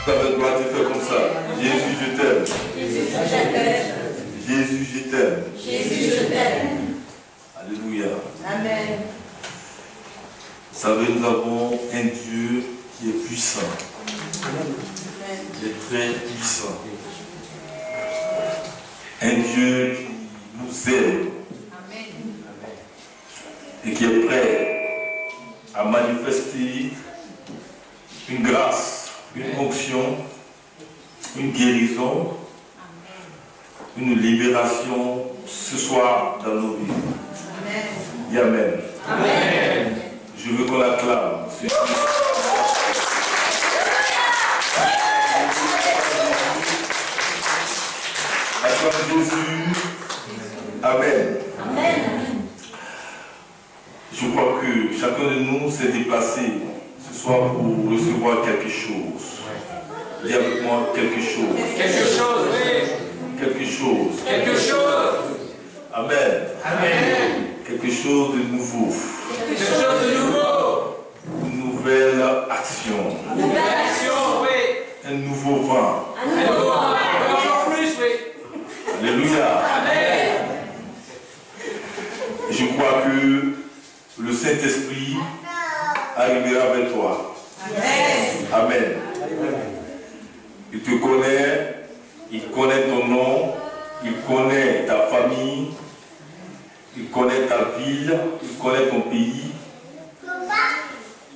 avec moi, tu fais comme ça. Jésus, je t'aime. Jésus, je t'aime. Jésus, je t'aime. Jésus, je t'aime. Alléluia. Amen. Vous savez, nous avons un Dieu qui est puissant. Il est très puissant. Un Dieu qui nous aime. Et qui est prêt à manifester une grâce, une onction, une guérison, une libération ce soir dans nos vies. Dis Amen. Amen. Je veux qu'on l'acclame. Acclame Jésus. Amen. Amen. Je crois que chacun de nous s'est déplacé ce soir pour recevoir quelque chose. Dis avec moi quelque chose. Quelque chose, oui. Quelque chose. Quelque chose. Amen. Amen. Quelque chose de nouveau. Quelque chose de nouveau. Une nouvelle action. Une nouvelle action, oui. Un nouveau vent. Un nouveau vent. Encore plus, oui. Alléluia. Amen. Je crois que le Saint-Esprit arrivera vers toi. Amen. Amen. Il te connaît, il connaît ton nom, il connaît ta famille, il connaît ta ville, il connaît ton pays.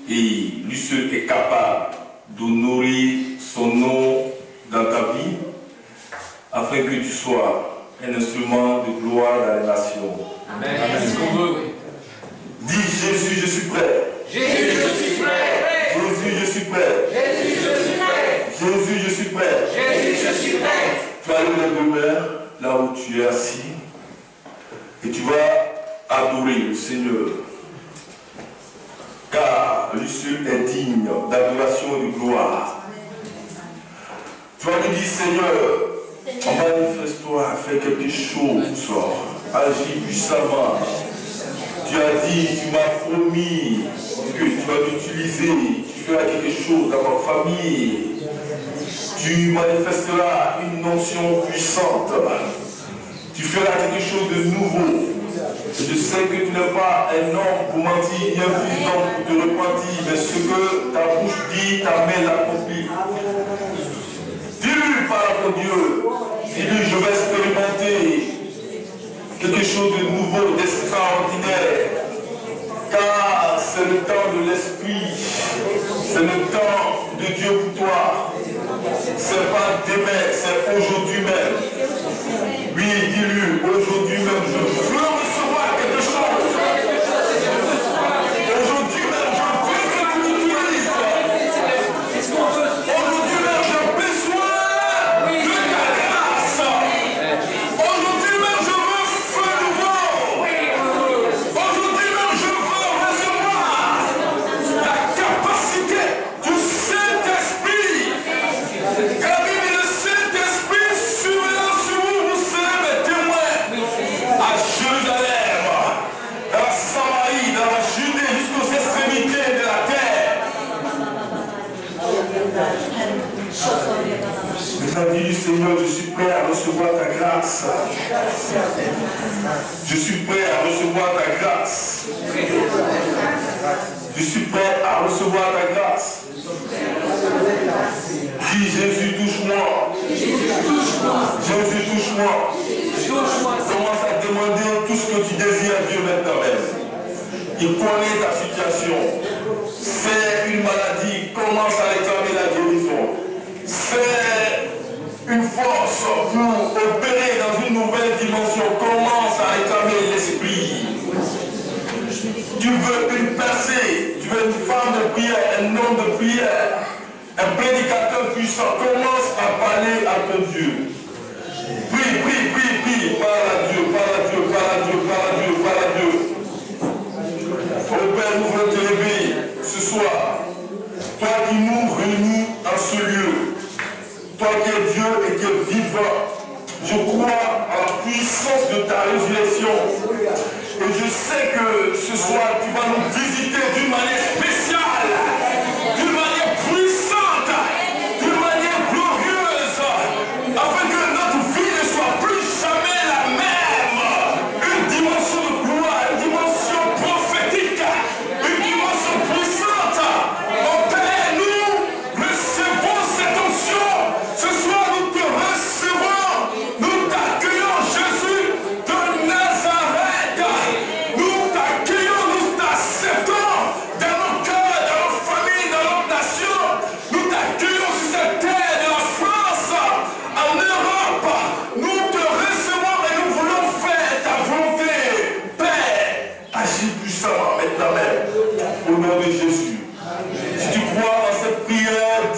Et lui seul est capable d'honorer son nom dans ta vie afin que tu sois un instrument de gloire dans les nations. Amen. C'est ce qu'on veut, oui. Dis Jésus, je suis prêt. Jésus, je suis prêt. Jésus, je suis prêt. Jésus, je suis prêt. Jésus, je suis prêt. Jésus, je suis prêt. Tu vas aller dans la demeure, là où tu es assis, et tu vas adorer le Seigneur. Car lui seul est digne d'adoration et de gloire. Tu vas lui dire, Seigneur, manifeste-toi, fais quelque chose, agis puissamment. Tu as dit, tu m'as promis que tu vas m'utiliser, tu feras quelque chose dans ma famille. Tu manifesteras une onction puissante. Tu feras quelque chose de nouveau. Je sais que tu n'es pas un homme pour mentir, ni un fils d'homme pour te repentir, mais ce que ta bouche dit, ta main l'accomplit. Dis-lui par mon Dieu, dis-lui, je vais expérimenter quelque chose de nouveau, d'extraordinaire. Car c'est le temps de l'esprit, c'est le temps de Dieu pour toi. C'est pas demain, c'est aujourd'hui même. Oui, dis-lui, aujourd'hui même, je veux recevoir quelque chose. Aujourd'hui même, je veux que tu m'utilises. Aujourd'hui même, j'ai besoin de ta grâce. Aujourd'hui même, je veux feu nouveau. Aujourd'hui même, je veux recevoir la capacité du Saint-Esprit. Car le Saint-Esprit surveillera sur vous, vous serez mes témoins à Jérusalem, dans la Samarie, dans la Judée, jusqu'aux extrémités de la terre. Maintenant, dis du Seigneur, je suis prêt à recevoir ta grâce. Je suis prêt à recevoir ta grâce. Je suis prêt à recevoir ta grâce. Dis Jésus, touche-moi. Jésus, touche-moi. Jésus, touche-moi. Touche-moi. Commence à demander tout ce que tu désires à Dieu maintenant même. Il connaît ta situation. C'est une maladie. Commence à réclamer la guérison. C'est une force pour opérer dans une nouvelle dimension. Commence à réclamer l'esprit. Tu veux une percée. Tu veux une femme de prière, un homme de prière. Un prédicateur puissant, commence à parler à ton Dieu. Prie, prie, prie, prie. Parle à Dieu, parle à Dieu, parle à Dieu, parle à Dieu, parle à Dieu. Oh Père, nous voulons te lever ce soir. Toi qui nous réunis en ce lieu. Toi qui es Dieu et qui es vivant. Je crois à la puissance de ta résurrection. Et je sais que ce soir, tu vas nous visiter d'une manière spéciale. D'une manière puissante, d'une manière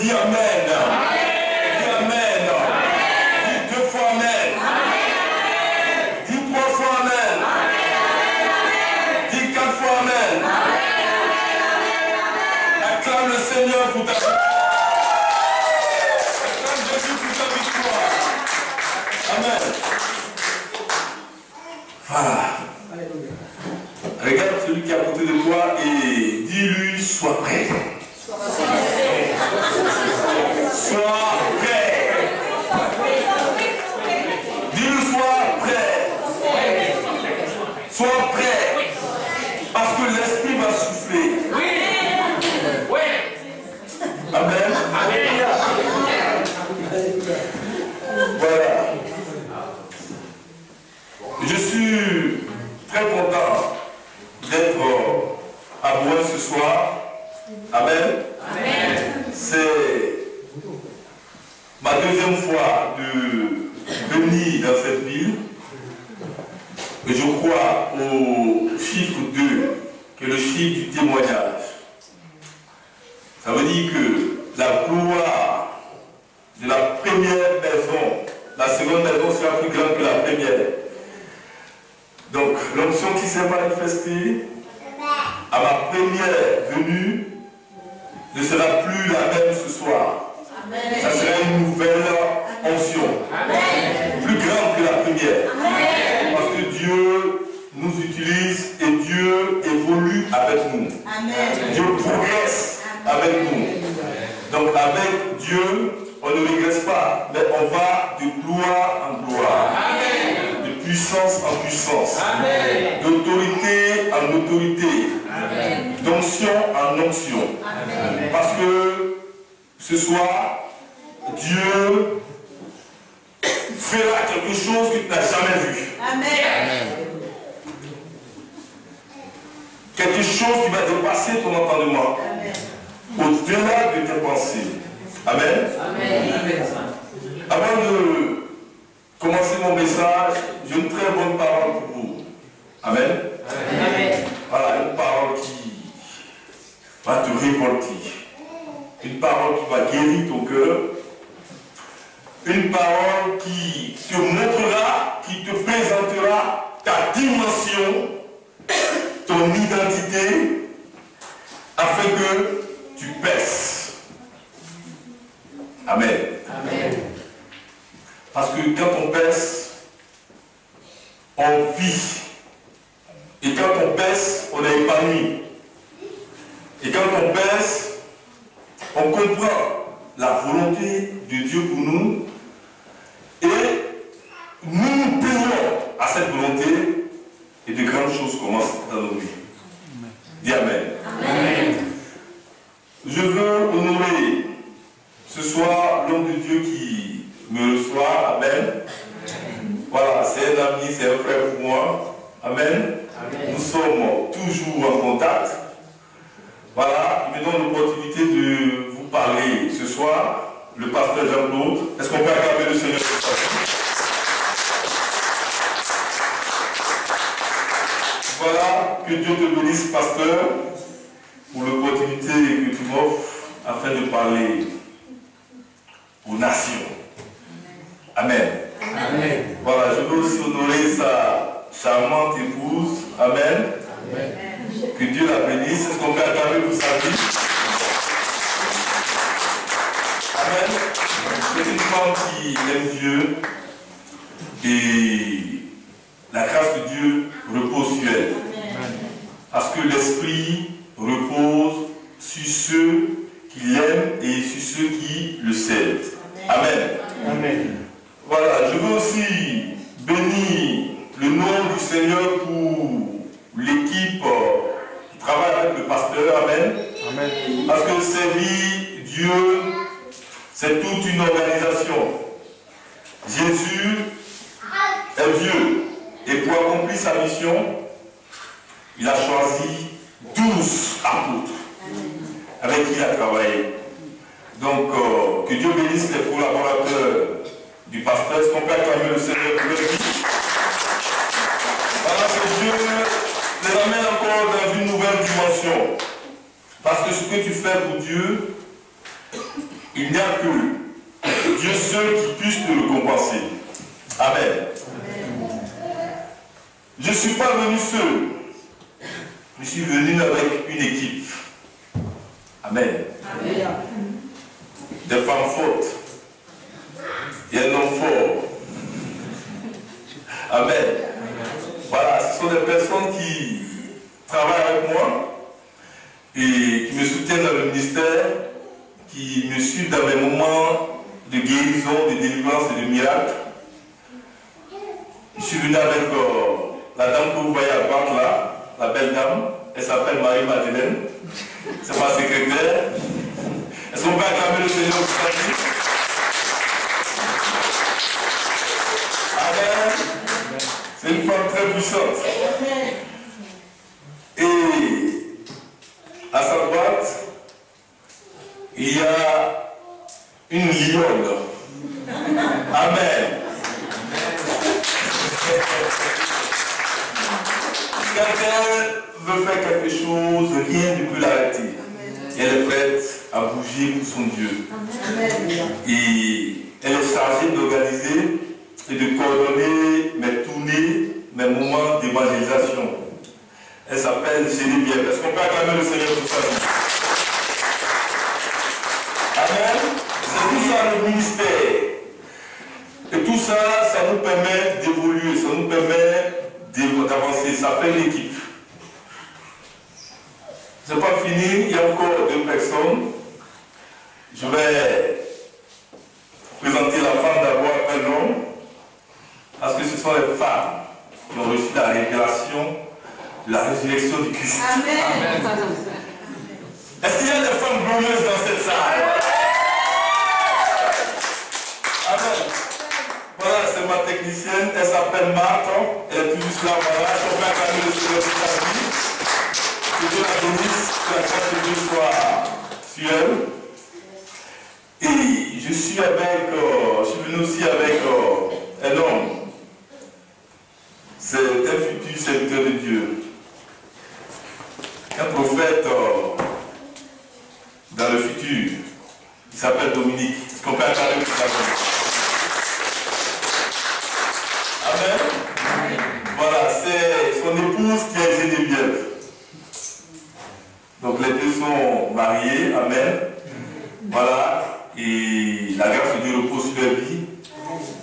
dis Amen. Dis Amen. Dis 2 fois Amen. Dis 3 fois Amen. Dis 4 fois Amen. Acclame le Seigneur pour ta victoire. Acclame Jésus pour ta victoire. Amen. Voilà. Regarde celui qui est à côté de toi et dis-lui, sois prêt. Sois prêt. Dis-lui, sois prêt. Sois prêt. Parce que l'Esprit va souffler. Amen. Voilà. Je suis très content d'être à Bourg ce soir. Amen. C'est ma 2e fois de venir dans cette ville. Et je crois au chiffre 2, qui est le chiffre du témoignage. Ça veut dire que la gloire de la première maison, la seconde maison sera plus grande que la première. Donc, l'onction qui s'est manifestée à ma première venue ne sera plus la même ce soir. Amen. Ça sera une nouvelle onction. Amen. Plus grande que la première. Amen. Parce que Dieu nous utilise et Dieu évolue avec nous. Amen. Dieu progresse avec nous. Donc avec Dieu, on ne régresse pas, mais on va de gloire en gloire. Amen. De puissance en puissance. D'autorité en autorité. D'onction en onction. Amen. Parce que ce soir, Dieu fera quelque chose que tu n'as jamais vu. Amen. Quelque chose qui va dépasser ton entendement. Au-delà de tes pensées. Amen. Amen. Avant de commencer mon message, j'ai une très bonne parole pour vous. Amen. Amen. Voilà, une parole qui va te révolter. Une parole qui va guérir ton cœur. Une parole qui te montrera, qui te présentera ta dimension, ton identité, afin que tu baisses. Amen. Amen. Parce que quand on baisse, on vit. Et quand on baisse, on est épanoui. Et quand on baisse, on comprend la volonté de Dieu pour nous. Et nous payons à cette volonté. Et de grandes choses commencent dans nos vies. Dis Amen. Amen. Je veux honorer ce soir l'homme de Dieu qui me reçoit. Amen. Voilà, c'est un ami, c'est un frère pour moi. Amen. Amen. Nous sommes toujours en contact. Voilà, il me donne l'opportunité de vous parler ce soir. Le pasteur Jean-Claude. Est-ce qu'on peut acclamer le Seigneur ce soir? Voilà, que Dieu te bénisse, pasteur, pour l'opportunité que tu m'offres afin de parler aux nations. Amen. Amen. Voilà, je veux aussi honorer sa charmante épouse. Amen. Amen. Que Dieu la bénisse. Est-ce qu'on peut acclamer pour sa vie? Amen. C'est une femme qui aime Dieu et la grâce de Dieu repose sur elle. Parce que l'Esprit repose sur ceux qui l'aiment et sur ceux qui le servent. Amen. Amen. Voilà, je veux aussi bénir le nom du Seigneur pour l'équipe qui travaille avec le pasteur. Amen. Amen. Parce que servir Dieu, c'est toute une organisation. Jésus est Dieu. Et pour accomplir sa mission, il a choisi 12 apôtres avec qui il a travaillé. Donc, que Dieu bénisse les collaborateurs du pasteur. Est-ce qu'on peut acclamer le Seigneur pour l'équipe? Voilà, que Dieu les amène encore dans une nouvelle dimension. Parce que ce que tu fais pour Dieu, Il n'y a que Dieu seul qui puisse te récompenser. Amen. Je ne suis pas venu seul. Je suis venu avec une équipe. Amen. Des femmes fortes et un homme fort. Amen. Voilà, ce sont des personnes qui travaillent avec moi et qui me soutiennent dans le ministère, qui me suivent dans mes moments de guérison, de délivrance et de miracles. Je suis venu avec la dame que vous voyez à droite là, la belle dame. Elle s'appelle Marie-Madeleine. C'est ma secrétaire. Est-ce qu'on peut acclamer le Seigneur pour sa vie? Amen. C'est une femme très puissante. Et à sa droite, il y a une lionne. Amen. Quand elle veut faire quelque chose, rien ne peut l'arrêter. Elle est prête à bouger pour son Dieu. Et elle est chargée d'organiser et de coordonner mes tournées, mes moments d'évangélisation. Elle s'appelle Généviève. Est-ce qu'on peut acclamer le Seigneur pour sa vie? Amen. C'est tout ça le ministère. Et tout ça, ça nous permet d'évoluer, ça nous permet d'avancer, ça fait l'équipe. C'est pas fini, il y a encore 2 personnes. Je vais présenter la femme d'abord après l'homme, parce que ce sont les femmes qui ont reçu la révélation de la résurrection du Christ. Amen. Est-ce qu'il y a des femmes glorieuses dans cette salle? Amen. Voilà, c'est ma technicienne, elle s'appelle Marthe, elle est tout juste là, voilà, je vais acclamer le Seigneur pour sa vie. Que Dieu la bénisse, que la grâce de Dieu soit sur elle. Et je suis venu aussi avec un homme. C'est un futur serviteur de Dieu. Un prophète dans le futur. Il s'appelle Dominique. Est-ce qu'on peut acclamer pour sa vie? Amen. Voilà, c'est son épouse qui est Généviève. Donc les deux sont mariés, amen. Voilà, et la grâce de Dieu repose sur leur vie.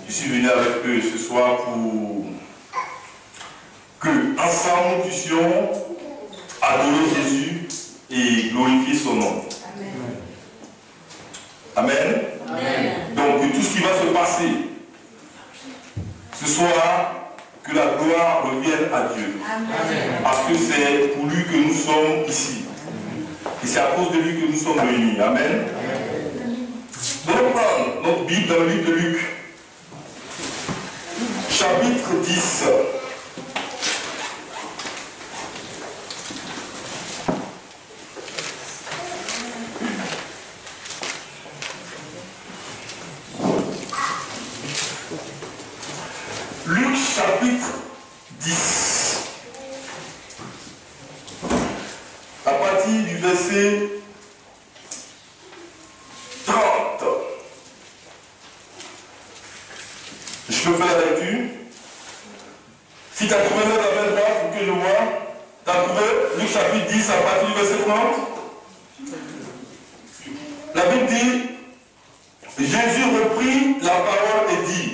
Je suis venu avec eux ce soir pour que ensemble nous puissions adorer Jésus et glorifier son nom. Amen. Amen. Donc tout ce qui va se passer ce soir, que la gloire revienne à Dieu. Amen. Parce que c'est pour lui que nous sommes ici. Et c'est à cause de lui que nous sommes réunis. Amen. Nous allons prendre notre Bible dans le livre de Luc. Chapitre 10. Luc chapitre 10. À partir du verset 30. Je peux faire la lecture. Si tu as trouvé là dans la main droite, pour que je vois, tu as trouvé Luc chapitre 10 à partir du verset 30. La Bible dit, Jésus reprit la parole et dit,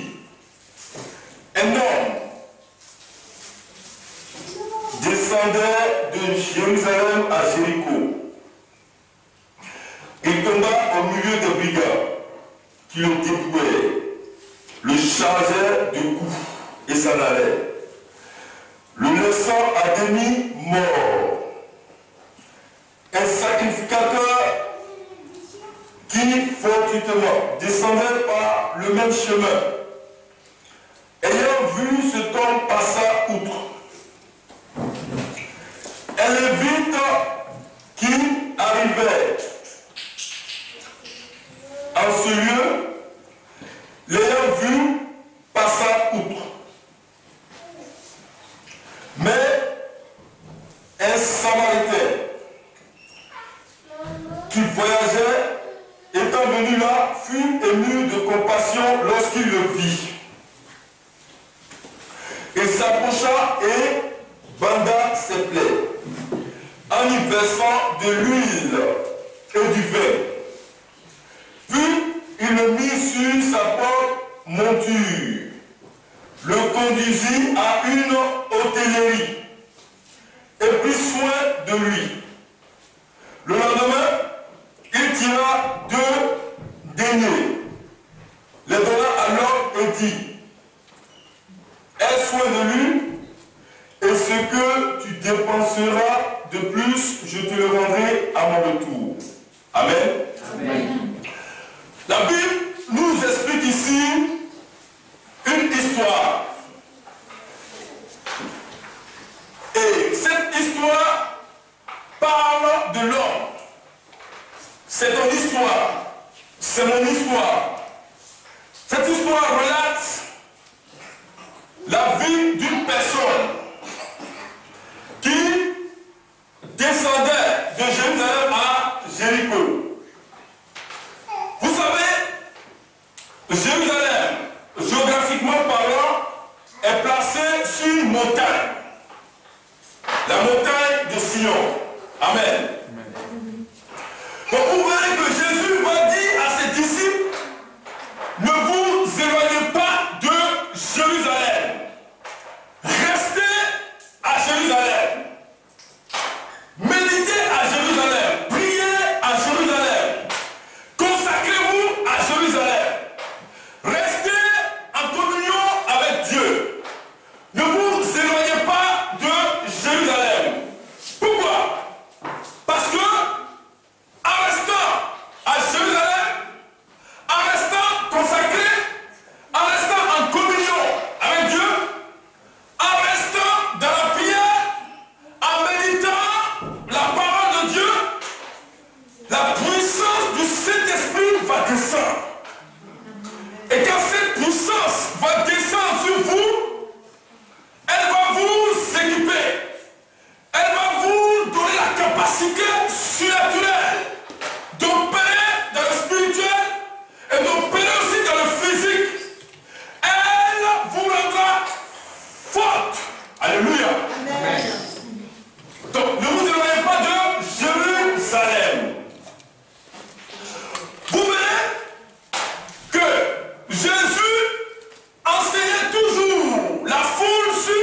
un homme descendait de Jérusalem à Jéricho. Il tomba au milieu des brigands qui le dépouillaient, le chargeaient de coups et s'en allaient, le laissant à demi mort. Un sacrificateur qui fortuitement descendait par le même chemin, ayant vu cet homme passa outre. Un lévite qui arrivait en ce lieu, l'ayant vu, passa outre. Mais un Samaritain qui voyageait, étant étant venu là, fut ému de compassion lorsqu'il le vit. Il s'approcha et banda ses plaies, en y versant de l'huile et du vin. Puis il le mit sur sa porte-monture, le conduisit à une hôtellerie et prit soin de lui. Le lendemain, il tira 2 deniers, les donna à l'homme et dit: aie soin de lui, et ce que tu dépenseras de plus, je te le rendrai à mon retour. Amen. Amen. La Bible nous explique ici une histoire. Et cette histoire parle de l'homme. C'est ton histoire. C'est mon histoire. Cette histoire relate la vie d'une personne qui descendait de Jérusalem à Jéricho. Vous savez, Jérusalem, géographiquement parlant, est placée sur une montagne. La montagne de Sion. Amen. Donc vous verrez que Jésus va dire à ses disciples: ne vous éloignez pas de Jérusalem. Restez à Jérusalem. Méditez à Jérusalem. Priez à Jérusalem. Consacrez-vous à Jérusalem. Restez en communion avec Dieu. Ne vous éloignez pas de Jérusalem. Pourquoi? Parce que en restant à Jérusalem, en restant consacré, en restant en communion avec Dieu, en restant dans la prière, en méditant la parole de Dieu, la puissance du Saint-Esprit va descendre. Et quand cette puissance va descendre sur vous, elle va vous équiper. Elle va vous donner la capacité surnaturelle d'opérer dans le spirituel et d'opérer aussi dans le physique. Elle vous rendra forte. Alléluia. Amen. Donc ne vous éloignez pas de Jérusalem. Vous verrez que Jésus enseignait toujours la foule sur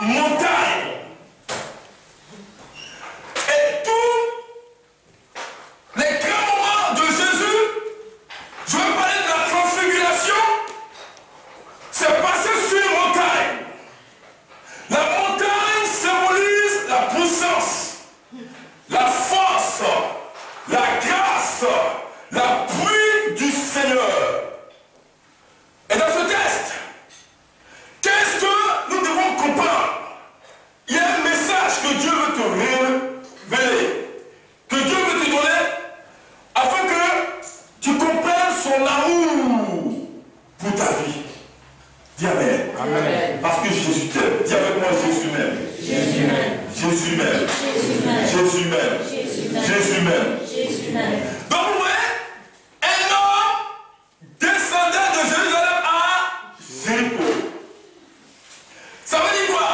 une montagne. Et tous les grands moments de Jésus, je veux parler de la transfiguration, c'est passé sur une montagne. La montagne symbolise la puissance, la force, la grâce, la pluie du Seigneur. Et dans ce texte, qu'est-ce que nous devons comprendre? Il y a un message que Dieu veut te révéler, que Dieu veut te donner, afin que tu comprennes son amour pour ta vie. Dis Amen. Amen. Parce que Jésus t'aime. Dis avec moi: Jésus m'aime. Jésus m'aime. Jésus m'aime. Jésus m'aime. Jésus m'aime. Jésus m'aime. Jésus m'aime. Jésus m'aime. Donc vous voyez, un homme descendait de Jérusalem à Jéricho. Ça veut dire quoi?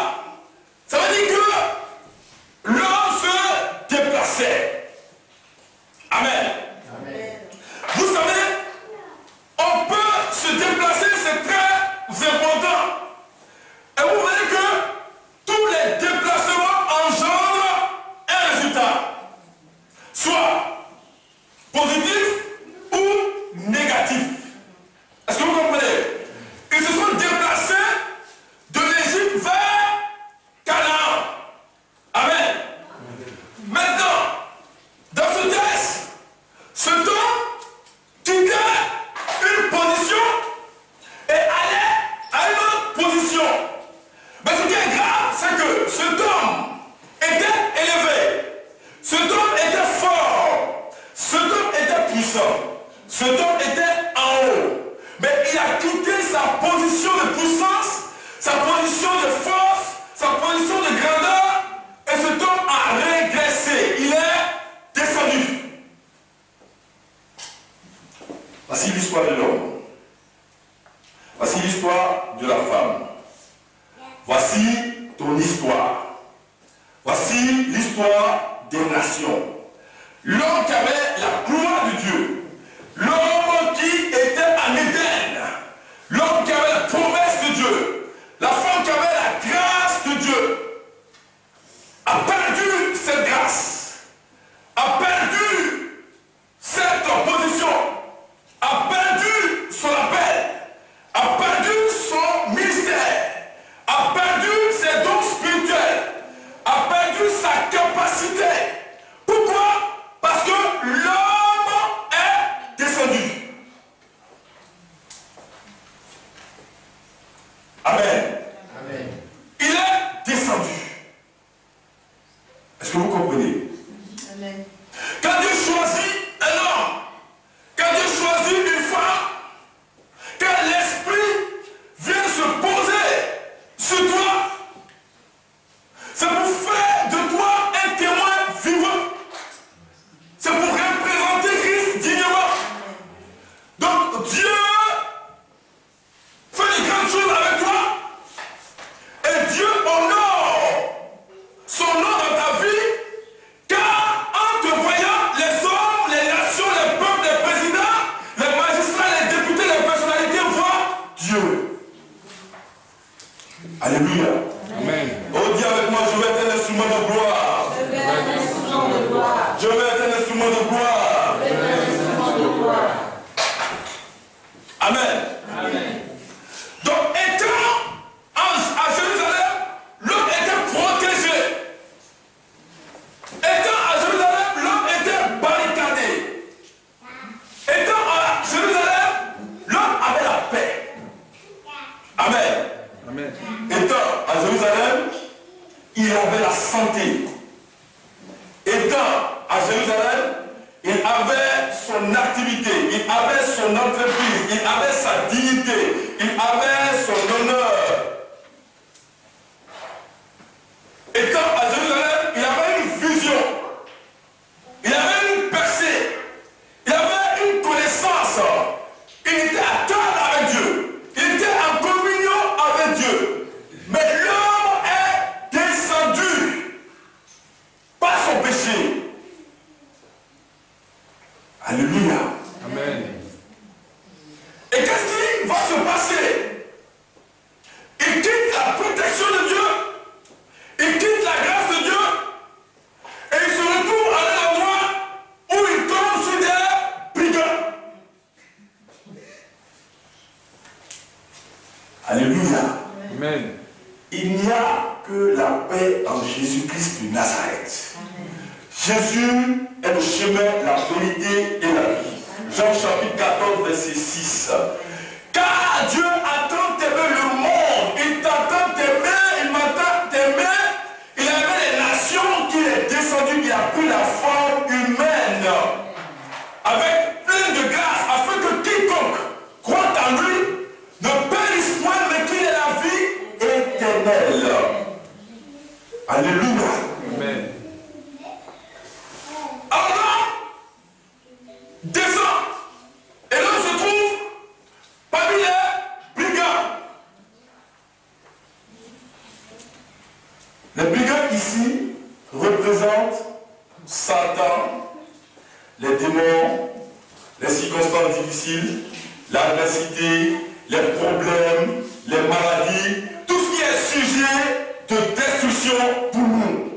Ça veut dire que l'homme se déplaçait. Amen. Amen. Vous savez, on peut se déplacer, c'est très important. Et vous voyez que tous les déplacements engendrent un résultat. Soit positif ou négatif. Est-ce que vous comprenez? Ils se sont déplacés de l'Égypte vers Canaan. Amen. Maintenant, dans ce texte, cet homme quittait une position et allait à une autre position. Mais ce qui est grave, c'est que cet homme était élevé. Cet homme était fort. Cet homme était puissant. Cet homme était en haut. Mais il a quitté sa position de puissance, sa position de force, sa position de grandeur. Et cet homme a régressé. Il est descendu. Voici l'histoire de l'homme. Voici l'histoire de la femme. Voici ton histoire. Voici l'histoire des nations. L'homme qui avait la gloire de Dieu. L'homme qui était en Éden. L'homme qui avait la promesse de Dieu. La femme qui avait la grâce de Dieu. A perdu cette grâce. A perdu cette position. A perdu son appel. A perdu son ministère. A perdu ses dons spirituels. A perdu sa capacité. Pourquoi? Parce que l'homme est descendu. Amen. Amen. Il est descendu. Est-ce que vous comprenez? Amen. Quand Dieu choisit un homme, quand Dieu choisit une femme, quand l'Esprit vient se poser sur toi, c'est pour faire de toi un témoin vivant. C'est pour représenter Christ dignement. Donc Dieu fait de grandes choses avec toi. Et Dieu honore son nom dans ta vie. Car en te voyant, les hommes, les nations, les peuples, les présidents, les magistrats, les députés, les personnalités voient Dieu. Alléluia. Amen. Oh, dis avec moi, je vais être un instrument de gloire. Je vais être un instrument de gloire. Je vais être un instrument de gloire. Je vais être un instrument de gloire. Amen. Amen. Donc, étant à Jérusalem, l'homme était protégé. Étant à Jérusalem, l'homme était barricadé. Étant à Jérusalem, l'homme avait la paix. Amen. Amen. Étant à Jérusalem, il avait la santé. Étant à Jérusalem, il avait son activité, il avait son entreprise, il avait sa dignité, il avait son honneur. Étant à Jérusalem, il avait une vision, il avait une percée, il avait une connaissance, il était à table avec Dieu, il était en communion avec Dieu. Mais l'homme est descendu par son péché. Alléluia. Amen. Et qu'est-ce qui va se passer? Il quitte la protection de Dieu, il quitte la grâce de Dieu, et il se retrouve à un endroit où il tombe sur des brigands. Alléluia. Amen. Il n'y a que la paix en Jésus-Christ de Nazareth. Jésus est le chemin, la vérité et la vie. Jean chapitre 14, verset 6. Car Dieu a tant aimé le monde, il t'a tant aimé, il m'a tant aimé, il a aimé les nations qu'il est descendu, il a pris la forme humaine, avec plein de grâce, afin que quiconque croit en lui ne périsse point, mais qu'il ait la vie éternelle. Alléluia. Amen. Alors, descend. Et là, on se trouve parmi les brigands. Les brigands ici représentent Satan, les démons, les circonstances difficiles, l'adversité, les problèmes, les maladies, tout ce qui est sujet de destruction pour nous.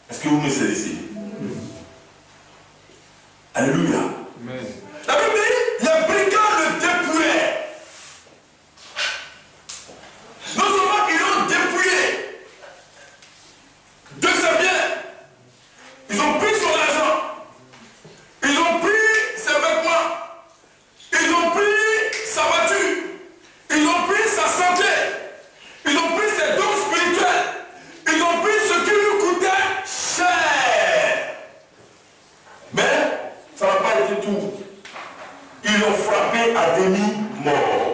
Est-ce que vous me saisissez? Alléluia. Amen. La Bible dit, les brigands le dépouillaient. Non seulement ils l'ont dépouillé de ses biens, ils ont pris son argent, ils ont pris ses vêtements, ils ont pris sa voiture, ils ont pris sa santé, ils ont pris ses dons spirituels, ils ont pris ce qui lui coûtait cher. Mais ça n'a pas été tout. Ils l'ont frappé à demi-mort.